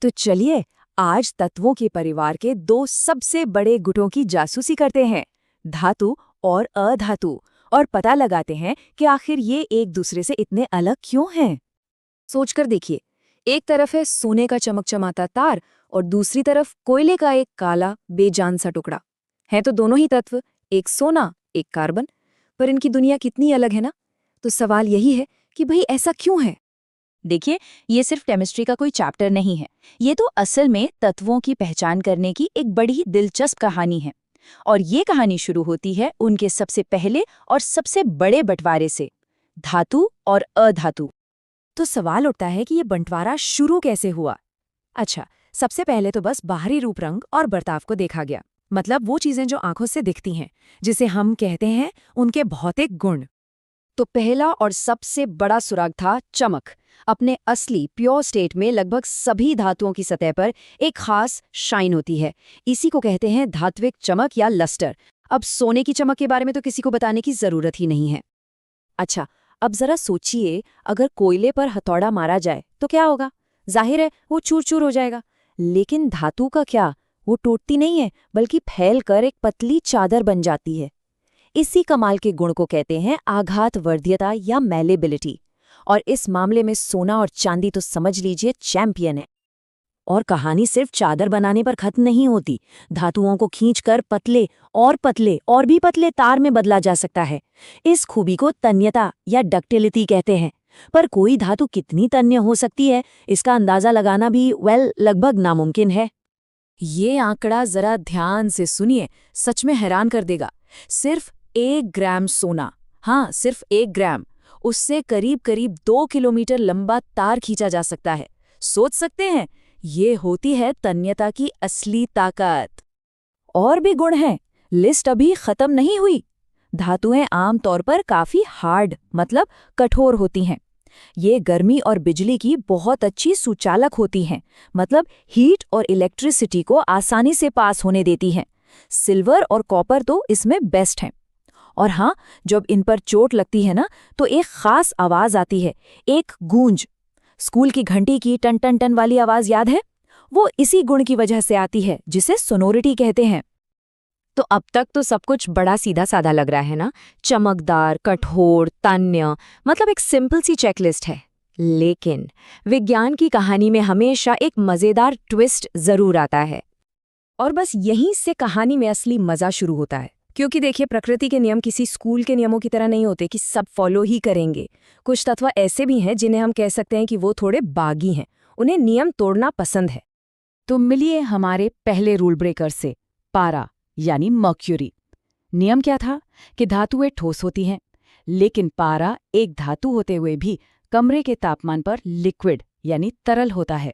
तो चलिए आज तत्वों के परिवार के दो सबसे बड़े गुटों की जासूसी करते हैं, धातु और अधातु, और पता लगाते हैं कि आखिर ये एक दूसरे से इतने अलग क्यों हैं। सोचकर देखिए, एक तरफ है सोने का चमकचमाता तार और दूसरी तरफ कोयले का एक काला बेजान सा टुकड़ा। है तो दोनों ही तत्व, एक सोना एक कार्बन, पर इनकी दुनिया कितनी अलग है ना। तो सवाल यही है कि भाई ऐसा क्यों है। देखिए, ये सिर्फ केमिस्ट्री का कोई चैप्टर नहीं है। ये तो असल में तत्वों की पहचान करने की एक बड़ी दिलचस्प कहानी है। और ये कहानी शुरू होती है उनके सबसे पहले और सबसे बड़े बंटवारे से, धातु और अधातु। तो सवाल उठता है कि ये बंटवारा शुरू कैसे हुआ। अच्छा, सबसे पहले तो बस बाहरी रूप रंग और बर्ताव को देखा गया, मतलब वो चीजें जो आंखों से दिखती हैं, जिसे हम कहते हैं उनके भौतिक गुण। तो पहला और सबसे बड़ा सुराग था चमक। अपने असली प्योर स्टेट में लगभग सभी धातुओं की सतह पर एक खास शाइन होती है। इसी को कहते हैं धात्विक चमक या लस्टर। अब सोने की चमक के बारे में तो किसी को बताने की जरूरत ही नहीं है। अच्छा, अब जरा सोचिए, अगर कोयले पर हथौड़ा मारा जाए तो क्या होगा। जाहिर है वो चूर चूर हो जाएगा। लेकिन धातु का क्या, वो टूटती नहीं है बल्कि फैलकर एक पतली चादर बन जाती है। इसी कमाल के गुण को कहते हैं आघात वर्ध्यता या मैलेबिलिटी। और इस मामले में सोना और चांदी तो समझ लीजिए चैंपियन है। और कहानी सिर्फ चादर बनाने पर खत्म नहीं होती। धातुओं को खींचकर पतले और भी पतले तार में बदला जा सकता है। इस खूबी को तन्यता या डक्टिलिटी कहते हैं। पर कोई धातु कितनी तन्य हो सकती है, इसका अंदाजा लगाना भी लगभग नामुमकिन है। ये आंकड़ा जरा ध्यान से सुनिए, सच में हैरान कर देगा। सिर्फ 1 ग्राम सोना, हाँ सिर्फ 1 ग्राम, उससे करीब करीब 2 किलोमीटर लंबा तार खींचा जा सकता है। सोच सकते हैं, ये होती है तन्यता की असली ताकत। और भी गुण हैं, लिस्ट अभी खत्म नहीं हुई। धातुएं आमतौर पर काफी हार्ड, मतलब कठोर होती हैं। ये गर्मी और बिजली की बहुत अच्छी सुचालक होती हैं, मतलब हीट और इलेक्ट्रिसिटी को आसानी से पास होने देती हैं। सिल्वर और कॉपर तो इसमें बेस्ट हैं। और हाँ, जब इन पर चोट लगती है ना, तो एक खास आवाज आती है, एक गूंज। स्कूल की घंटी की टन टन टन वाली आवाज याद है? वो इसी गुण की वजह से आती है, जिसे सोनोरिटी कहते हैं। तो अब तक तो सब कुछ बड़ा सीधा साधा लग रहा है ना, चमकदार, कठोर, तन्य, मतलब एक सिंपल सी चेकलिस्ट है। लेकिन विज्ञान की कहानी में हमेशा एक मजेदार ट्विस्ट जरूर आता है। और बस यहीं से कहानी में असली मजा शुरू होता है। क्योंकि देखिए, प्रकृति के नियम किसी स्कूल के नियमों की तरह नहीं होते कि सब फॉलो ही करेंगे। कुछ तत्व ऐसे भी हैं जिन्हें हम कह सकते हैं कि वो थोड़े बागी हैं, उन्हें नियम तोड़ना पसंद है। तो मिलिए हमारे पहले रूल ब्रेकर से, पारा यानी मर्क्यूरी। नियम क्या था कि धातुएं ठोस होती हैं, लेकिन पारा एक धातु होते हुए भी कमरे के तापमान पर लिक्विड यानी तरल होता है।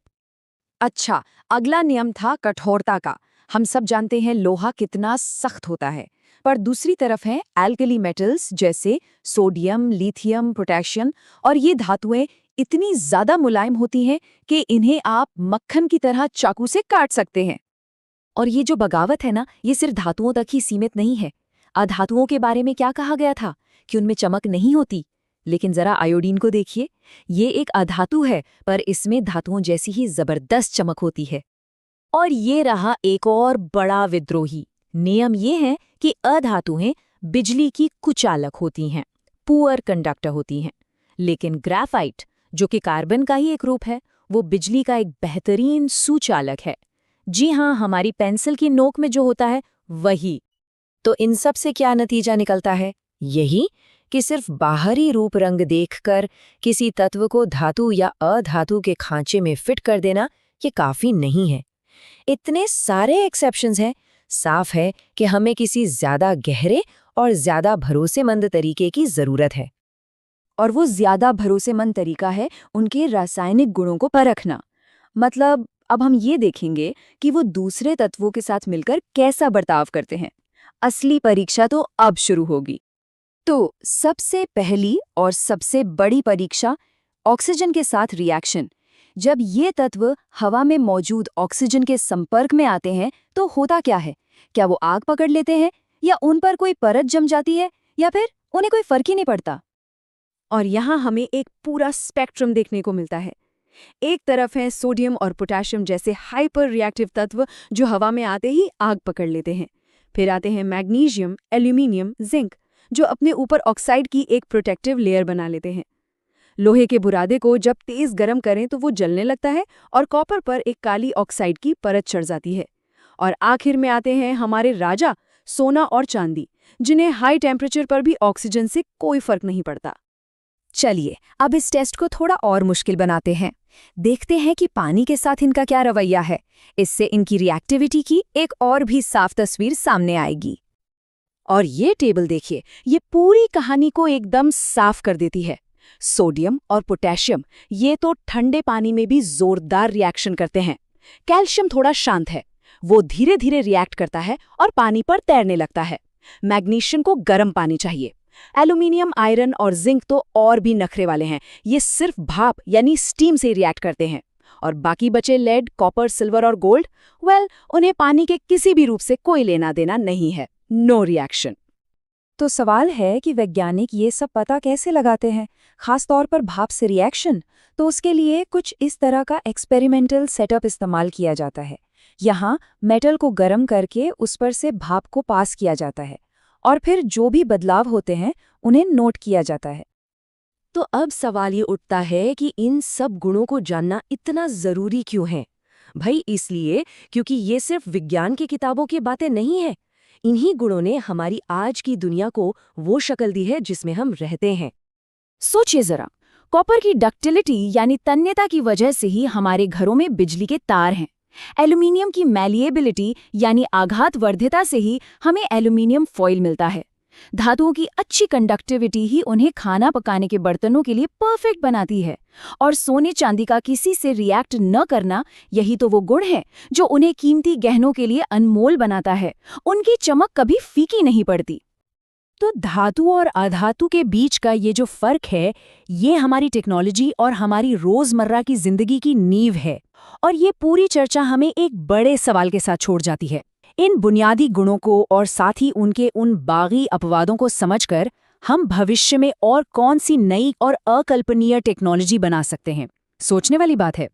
अच्छा, अगला नियम था कठोरता का। हम सब जानते हैं लोहा कितना सख्त होता है, पर दूसरी तरफ हैं एल्कली मेटल्स जैसे सोडियम, लिथियम, पोटेशियम, और ये धातुएं इतनी ज्यादा मुलायम होती हैं कि इन्हें आप मक्खन की तरह चाकू से काट सकते हैं। और ये जो बगावत है ना, ये सिर्फ धातुओं तक ही सीमित नहीं है। अधातुओं के बारे में क्या कहा गया था कि उनमें चमक नहीं होती, लेकिन जरा आयोडीन को देखिए। ये एक अधातु है, पर इसमें धातुओं जैसी ही जबरदस्त चमक होती है। और ये रहा एक और बड़ा विद्रोही नियम, ये है कि अधातुएं बिजली की कुचालक होती हैं, पुअर कंडक्टर होती हैं। लेकिन ग्राफाइट, जो कि कार्बन का ही एक रूप है, वो बिजली का एक बेहतरीन सुचालक है। जी हाँ, हमारी पेंसिल की नोक में जो होता है वही। तो इन सब से क्या नतीजा निकलता है? यही कि सिर्फ बाहरी रूप रंग देखकर किसी तत्व को धातु या अधातु के खांचे में फिट कर देना ये काफी नहीं है। इतने सारे एक्सेप्शंस हैं, साफ है कि हमें किसी ज्यादा गहरे और ज्यादा भरोसेमंद तरीके की जरूरत है। और वो ज्यादा भरोसेमंद तरीका है उनके रासायनिक गुणों को परखना। मतलब अब हम ये देखेंगे कि वो दूसरे तत्वों के साथ मिलकर कैसा बर्ताव करते हैं। असली परीक्षा तो अब शुरू होगी। तो सबसे पहली और सबसे बड़ी परीक्षा, ऑक्सीजन के साथ रिएक्शन। जब ये तत्व हवा में मौजूद ऑक्सीजन के संपर्क में आते हैं तो होता क्या है? क्या वो आग पकड़ लेते हैं, या उन पर कोई परत जम जाती है, या फिर उन्हें कोई फर्क ही नहीं पड़ता? और यहाँ हमें एक पूरा स्पेक्ट्रम देखने को मिलता है। एक तरफ है सोडियम और पोटेशियम जैसे हाइपर रिएक्टिव तत्व जो हवा में आते ही आग पकड़ लेते हैं। फिर आते हैं मैग्नीशियम, एल्यूमिनियम, जिंक, जो अपने ऊपर ऑक्साइड की एक प्रोटेक्टिव लेयर बना लेते हैं। लोहे के बुरादे को जब तेज गर्म करें तो वो जलने लगता है और कॉपर पर एक काली ऑक्साइड की परत चढ़ जाती है। और आखिर में आते हैं हमारे राजा, सोना और चांदी, जिन्हें हाई टेम्परेचर पर भी ऑक्सीजन से कोई फर्क नहीं पड़ता। चलिए अब इस टेस्ट को थोड़ा और मुश्किल बनाते हैं। देखते हैं कि पानी के साथ इनका क्या रवैया है। इससे इनकी रिएक्टिविटी की एक और भी साफ तस्वीर सामने आएगी। और ये टेबल देखिए, ये पूरी कहानी को एकदम साफ कर देती है। सोडियम और पोटेशियम ये तो ठंडे पानी में भी जोरदार रिएक्शन करते हैं। कैल्शियम थोड़ा शांत है, वो धीरे धीरे रिएक्ट करता है और पानी पर तैरने लगता है। मैग्नीशियम को गर्म पानी चाहिए। एल्यूमिनियम, आयरन और जिंक तो और भी नखरे वाले हैं, ये सिर्फ भाप यानी स्टीम से रिएक्ट करते हैं। और बाकी बचे लेड, कॉपर, सिल्वर और गोल्ड, उन्हें पानी के किसी भी रूप से कोई लेना देना नहीं है। No reaction. तो सवाल है कि वैज्ञानिक ये सब पता कैसे लगाते हैं, खास तौर पर भाप से रिएक्शन। तो उसके लिए कुछ इस तरह का एक्सपेरिमेंटल सेटअप इस्तेमाल किया जाता है। यहाँ मेटल को गर्म करके उस पर से भाप को पास किया जाता है और फिर जो भी बदलाव होते हैं उन्हें नोट किया जाता है। तो अब सवाल ये उठता है कि इन सब गुणों को जानना इतना जरूरी क्यों है? भाई इसलिए क्योंकि ये सिर्फ विज्ञान की किताबों की बातें नहीं है। इन्हीं गुणों ने हमारी आज की दुनिया को वो शक्ल दी है जिसमें हम रहते हैं। सोचिए जरा, कॉपर की डक्टिलिटी यानी तन्यता की वजह से ही हमारे घरों में बिजली के तार हैं। एल्यूमिनियम की मैलिएबिलिटी यानी आघातवर्धिता से ही हमें एल्यूमिनियम फॉइल मिलता है। धातुओं की अच्छी कंडक्टिविटी ही उन्हें खाना पकाने के बर्तनों के लिए परफेक्ट बनाती है। और सोने चांदी का किसी से रिएक्ट न करना, यही तो वो गुण है जो उन्हें कीमती गहनों के लिए अनमोल बनाता है। उनकी चमक कभी फीकी नहीं पड़ती। तो धातु और अधातु के बीच का ये जो फर्क है, ये हमारी टेक्नोलॉजी और हमारी रोजमर्रा की जिंदगी की नींव है। और ये पूरी चर्चा हमें एक बड़े सवाल के साथ छोड़ जाती है। इन बुनियादी गुणों को और साथ ही उनके उन बागी अपवादों को समझकर हम भविष्य में और कौन सी नई और अकल्पनीय टेक्नोलॉजी बना सकते हैं। सोचने वाली बात है।